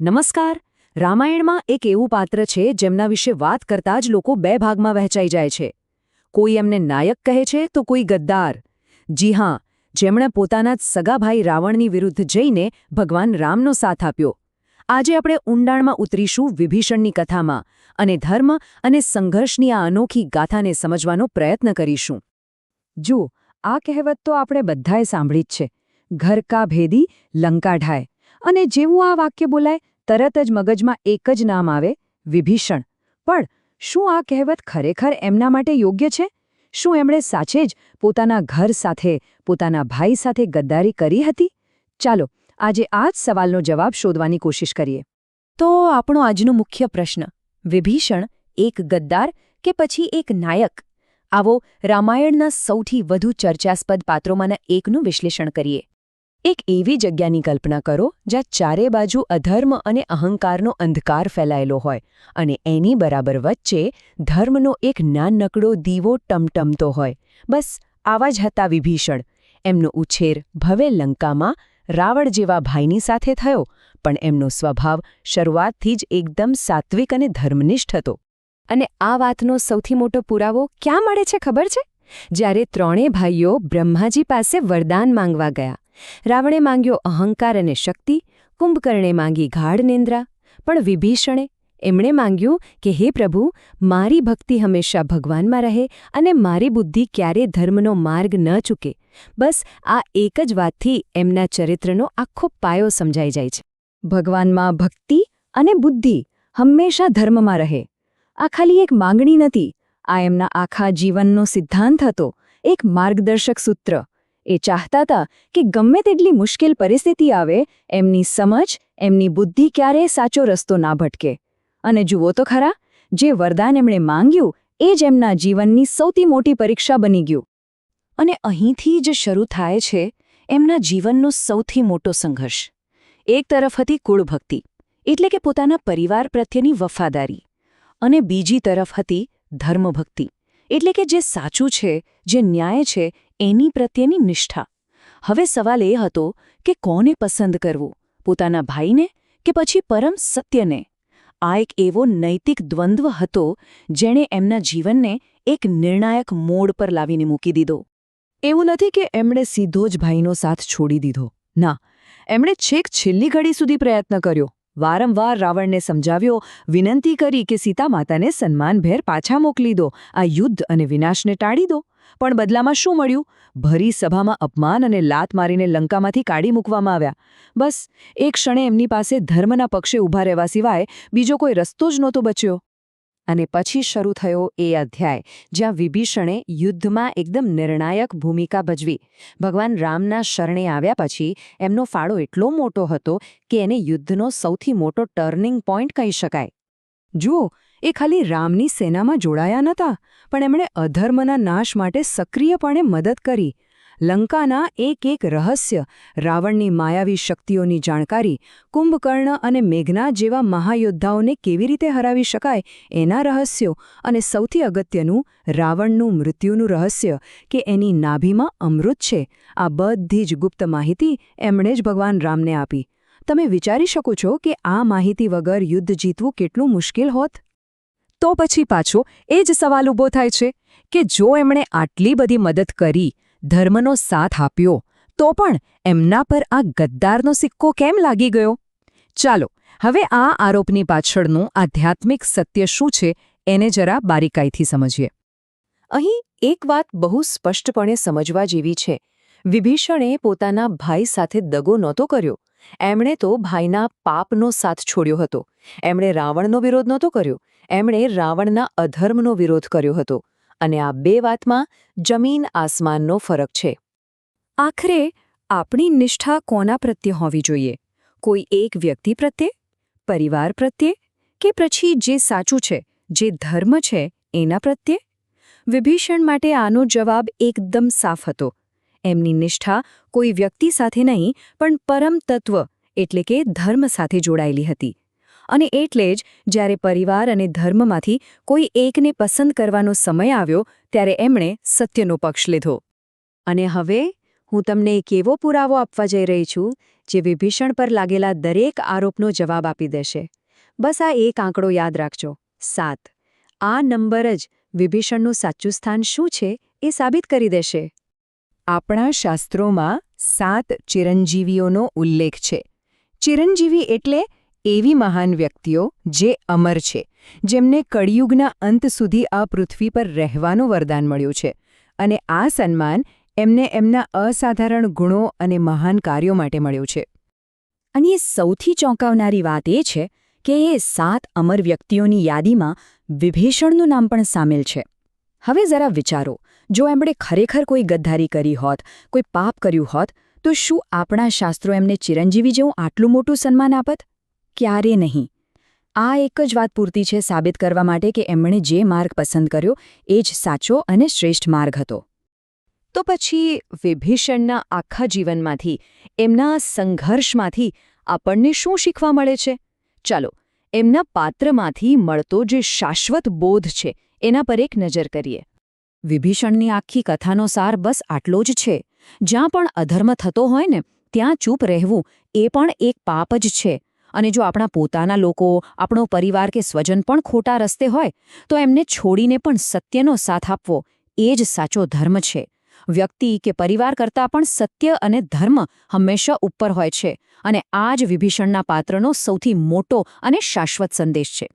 નમસ્કાર. રામાયણમાં એક એવું પાત્ર છે જેમના વિશે વાત કરતા જ લોકો બે ભાગમાં વહેંચાઈ જાય છે. કોઈ એમને નાયક કહે છે તો કોઈ ગદ્દાર. જી હા, જેમણે પોતાના જ સગા ભાઈ રાવણની વિરુદ્ધ જઈને ભગવાન રામનો સાથ આપ્યો. આજે આપણે ઊંડાણમાં ઉતરીશું વિભીષણની કથામાં અને ધર્મ અને સંઘર્ષની આ અનોખી ગાથાને સમજવાનો પ્રયત્ન કરીશું. જુઓ, આ કહેવત તો આપણે બધાએ સાંભળી જ છે. ઘર કા ભેદી લંકા ઢાય. અને જેવું આ વાક્ય બોલાય તરત જ મગજમાં એક જ નામ આવે, વિભીષણ. પણ શું આ કહેવત ખરેખર એમના માટે યોગ્ય છે? શું એમણે સાચે જ પોતાના ઘર સાથે, પોતાના ભાઈ સાથે ગદ્દારી કરી હતી? ચાલો આજે આ જ સવાલનો જવાબ શોધવાની કોશિશ કરીએ. તો આપણો આજનો મુખ્ય પ્રશ્ન, વિભીષણ એક ગદ્દાર કે પછી એક નાયક? આવો રામાયણના સૌથી વધુ ચર્ચાસ્પદ પાત્રોમાંના એકનું વિશ્લેષણ કરીએ. એક એવી જગ્યાની કલ્પના કરો જ્યાં ચારે બાજુ અધર્મ અને અહંકારનો અંધકાર ફેલાયેલો હોય અને એની બરાબર વચ્ચે ધર્મનો એક નાનકડો દીવો ટમટમતો હોય. બસ આવા જ હતા વિભીષણ. એમનો ઉછેર ભવ્ય લંકામાં રાવણ જેવા ભાઈની સાથે થયો, પણ એમનો સ્વભાવ શરૂઆતથી જ એકદમ સાત્વિક અને ધર્મનિષ્ઠ હતો. અને આ વાતનો સૌથી મોટો પુરાવો ક્યાં મળે છે ખબર છે? જ્યારે ત્રણેય ભાઈઓ બ્રહ્માજી પાસે વરદાન માંગવા ગયા. રાવણે માંગ્યો અહંકાર અને શક્તિ, કુંભકર્ણે માંગી ગાઢ નિંદ્રા, પણ વિભીષણે એમણે માંગ્યું કે હે પ્રભુ, મારી ભક્તિ હંમેશા ભગવાનમાં રહે અને મારી બુદ્ધિ ક્યારેય ધર્મનો માર્ગ ન ચૂકે. બસ આ એક જ વાતથી એમના ચરિત્રનો આખો પાયો સમજાઈ જાય છે. ભગવાનમાં ભક્તિ અને બુદ્ધિ હંમેશા ધર્મમાં રહે. આ ખાલી એક માંગણી નથી, આ એમના આખા જીવનનો સિદ્ધાંત હતો, એક માર્ગદર્શક સૂત્ર. એ ચાહતા હતા કે ગમે તેટલી મુશ્કેલ પરિસ્થિતિ આવે, એમની સમજ, એમની બુદ્ધિ ક્યારેય સાચો રસ્તો ના ભટકે. અને જુઓ તો ખરા, જે વરદાન એમણે માંગ્યું એ જ એમના જીવનની સૌથી મોટી પરીક્ષા બની ગયું. અને અહીંથી જ શરૂ થાય છે એમના જીવનનો સૌથી મોટો સંઘર્ષ. એક તરફ હતી કુળભક્તિ, એટલે કે પોતાના પરિવાર પ્રત્યેની વફાદારી, અને બીજી તરફ હતી ધર્મભક્તિ, એટલે કે જે સાચું છે, જે ન્યાય છે, એની પ્રત્યેની નિષ્ઠા. હવે સવાલ એ હતો કે કોને પસંદ કરવું, પોતાના ભાઈને કે પછી પરમ સત્યને? આ એક એવો નૈતિક દ્વંદ્વ હતો જેણે એમના જીવનને એક નિર્ણાયક મોડ પર લાવીને મૂકી દીધો. એવું નથી કે એમણે સીધો જ ભાઈનો સાથ છોડી દીધો. ના, એમણે છેક છેલ્લી ઘડી સુધી પ્રયત્ન કર્યો. વારંવાર રાવણને સમજાવ્યો, વિનંતી કરી કે સીતા માતાને સન્માનભેર પાછા મોકલી દો, આ યુદ્ધ અને વિનાશને ટાળી દો. પણ બદલામાં શું મળ્યું? ભરી સભામાં અપમાન અને લાત મારીને લંકામાંથી કાઢી મૂકવામાં આવ્યા. બસ એક ક્ષણે એમની પાસે ધર્મના પક્ષે ઊભા રહેવા સિવાય બીજો કોઈ રસ્તો જ નહોતો બચ્યો. અને પછી શરૂ થયો એ અધ્યાય જ્યાં વિભીષણે યુદ્ધમાં એકદમ નિર્ણાયક ભૂમિકા ભજવી. ભગવાન રામના શરણે આવ્યા પછી એમનો ફાળો એટલો મોટો હતો કે એને યુદ્ધનો સૌથી મોટો ટર્નિંગ પોઈન્ટ કહી શકાય. જુઓ, એ ખાલી રામની સેનામાં જોડાયા નહોતા, પણ એમણે અધર્મના નાશ માટે સક્રિયપણે મદદ કરી. લંકાના એક રહસ્ય, રાવણની માયાવી શક્તિઓની જાણકારી, કુંભકર્ણ અને મેઘનાદ જેવા મહાયોદ્ધાઓને કેવી રીતે હરાવી શકાય એના રહસ્યો, અને સૌથી અગત્યનું રાવણનું મૃત્યુનું રહસ્ય કે એની નાભીમાં અમૃત છે, આ બધી જ ગુપ્ત માહિતી એમણે જ ભગવાન રામને આપી. તમે વિચારી શકો છો કે આ માહિતી વગર યુદ્ધ જીતવું કેટલું મુશ્કેલ હોત? તો પછી પાછો એ જ સવાલ ઊભો થાય છે કે જો એમણે આટલી બધી મદદ કરી, ધર્મનો સાથ આપ્યો, તો પણ એમના પર આ ગદ્દારનો સિક્કો કેમ લાગી ગયો? ચાલો હવે આ આરોપની પાછળનું આધ્યાત્મિક સત્ય શું છે એને જરા બારીકાઈથી સમજીએ. અહીં એક વાત બહુ સ્પષ્ટપણે સમજવા જેવી છે. વિભીષણે પોતાના ભાઈ સાથે દગો નહોતો કર્યો. એમણે તો ભાઈના પાપનો સાથ છોડ્યો હતો. એમણે રાવણનો વિરોધ નહોતો કર્યો, એમણે રાવણના અધર્મનો વિરોધ કર્યો હતો. અને આ બે વાતમાં જમીન આસમાનનો ફરક છે. આખરે આપણી નિષ્ઠા કોના પ્રત્યે હોવી જોઈએ? કોઈ એક વ્યક્તિ પ્રત્યે, પરિવાર પ્રત્યે, કે પછી જે સાચું છે, જે ધર્મ છે એના પ્રત્યે? વિભીષણ માટે આનો જવાબ એકદમ સાફ હતો. એમની નિષ્ઠા કોઈ વ્યક્તિ સાથે નહીં, પણ પરમ તત્વ એટલે કે ધર્મ સાથે જોડાયેલી હતી. અને એટલે જ જ્યારે પરિવાર અને ધર્મમાંથી કોઈ એકને પસંદ કરવાનો સમય આવ્યો ત્યારે એમણે સત્યનો પક્ષ લીધો. અને હવે હું તમને એક એવો પુરાવો આપવા જઈ રહી છું જે વિભીષણ પર લાગેલા દરેક આરોપનો જવાબ આપી દેશે. બસ આ એક આંકડો યાદ રાખજો, 7. આ નંબર જ વિભીષણનું સાચું સ્થાન શું છે એ સાબિત કરી દેશે. આપણા શાસ્ત્રોમાં 7 ચિરંજીવીઓનો ઉલ્લેખ છે. ચિરંજીવી એટલે એવી મહાન વ્યક્તિઓ જે અમર છે, જેમને કળિયુગના અંત સુધી આ પૃથ્વી પર રહેવાનું વરદાન મળ્યું છે, અને આ સન્માન એમને એમના અસાધારણ ગુણો અને મહાન કાર્યો માટે મળ્યું છે. અને સૌથી ચોંકાવનારી વાત એ છે કે એ 7 અમર વ્યક્તિઓની યાદીમાં વિભીષણનું નામ પણ સામેલ છે. હવે જરા વિચારો, જો એમણે ખરેખર કોઈ ગદ્દારી કરી હોત, કોઈ પાપ કર્યું હોત, તો શું આપણા શાસ્ત્રો એમને ચિરંજીવી જેવું આટલું મોટું સન્માન આપત? ક્યારે નહીં. આ એક જ વાત પૂરતી છે સાબિત કરવા માટે કે એમણે જે માર્ગ પસંદ કર્યો એ જ સાચો અને શ્રેષ્ઠ માર્ગ હતો. તો પછી વિભીષણના આખા જીવનમાંથી, એમના સંઘર્ષમાંથી આપણને શું શીખવા મળે છે? ચાલો, એમના પાત્રમાંથી મળતો જે શાશ્વત બોધ છે એના પર એક નજર કરીએ. વિભીષણની આખી કથાનો સાર બસ આટલો જ છે. જ્યાં પણ અધર્મ થતો હોય ને, ત્યાં ચૂપ રહેવું એ પણ એક પાપ જ છે. અને જો આપણા પોતાના લોકો, આપણો પરિવાર કે સ્વજન પણ ખોટા રસ્તે હોય, તો એમને છોડીને પણ સત્યનો સાથ આપવો એ જ સાચો ધર્મ છે. વ્યક્તિ કે પરિવાર કરતાં પણ સત્ય અને ધર્મ હંમેશા ઉપર હોય છે, અને આ જ વિભીષણના પાત્રનો સૌથી મોટો અને શાશ્વત સંદેશ છે.